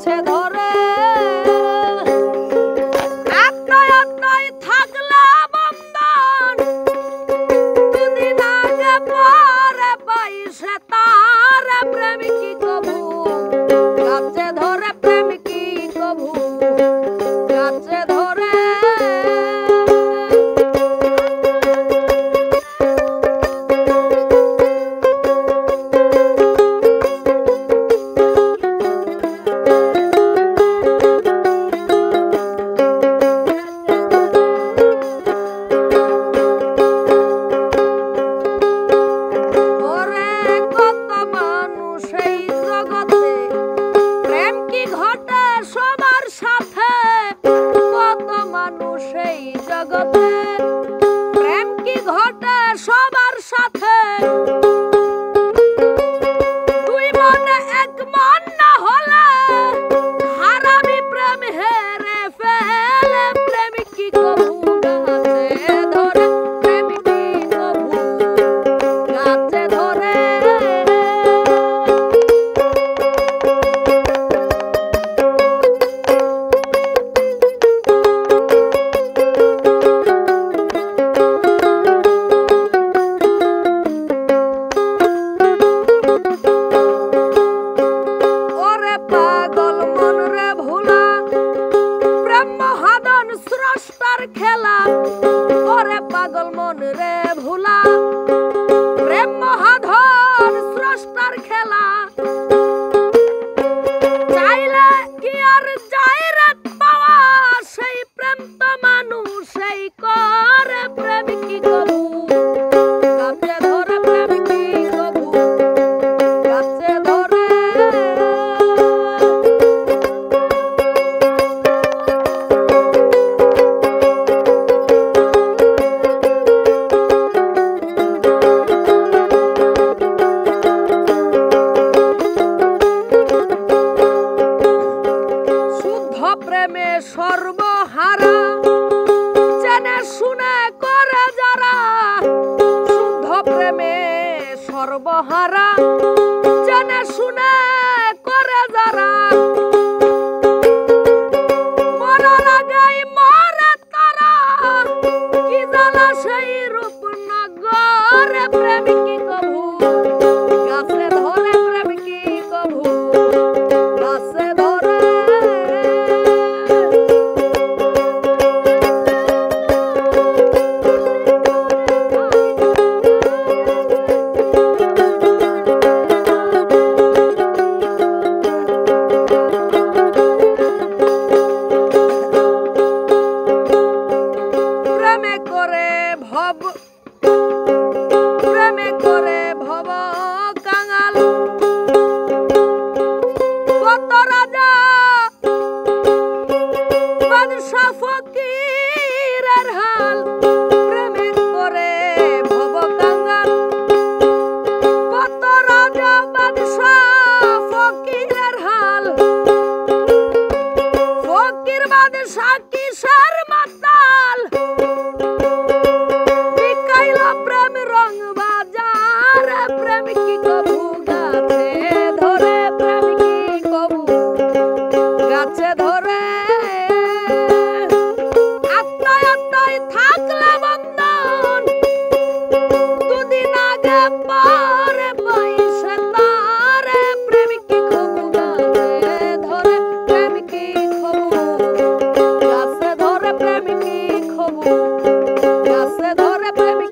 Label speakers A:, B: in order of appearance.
A: গাছে ধরে আত্মায় আত্মায় থাকলা বন্ধন দুদিন আগে পরে পাইছে তার প্রেমিক কি কবু গাছে ধরে প্রেমিক কি কবু গাছে ধরে প্রেম কি ঘটে সবার সাথে দুই মনে এক মন না হলে হারামি প্রেম হেরে ফেলে প্রেমিক কি কবু গাছে ধরে প্রেমিক কি কবু গাছে ধরে খেলা ওরে পাগল মন রে ভুলা প্রেম মহাধন স্রষ্টার খেলা চাইলে কি আর যায় রাত পাওয়া সেই প্রেম তো মানুষ সেই করে প্রেমিক কি কবু গাছে ধরে প্রেমিক কি কবু গাছে ধরে প্রেমে সর্বহারা জেনে শুনে করে যারা শুদ্ধ প্রেমে সর্বহারা জেনে শুনে করে যারা মরার আগেই মরে তারা কি জ্বালা সেই রূপনগরে প্রেমিক কি কবু গাছে ধরে প্রেমিক কি কবু গাছে ধরে প্রেমে করে ভব কাঙাল কত রাজা বাদশা ফকিরের হাল প্রেমে করে ভব কাঙাল কত রাজা বাদশা ফকিরের হাল ফকির বাদশা কিসের মাতাল প্রেম রং বাজার প্রেমিক কি কবু গাছে ধরে প্রেমিক কি কবু গাছে ধরে আত্মায় আত্মায় থাকলে বন্ধন দুদিন আগে পরে পয়সা তারে প্রেমিক কি কবু গাছে ধরে প্রেমিক কি কবু গাছে ধরে প্রেমিক কি কবু গাছে ধরে প্রেমিক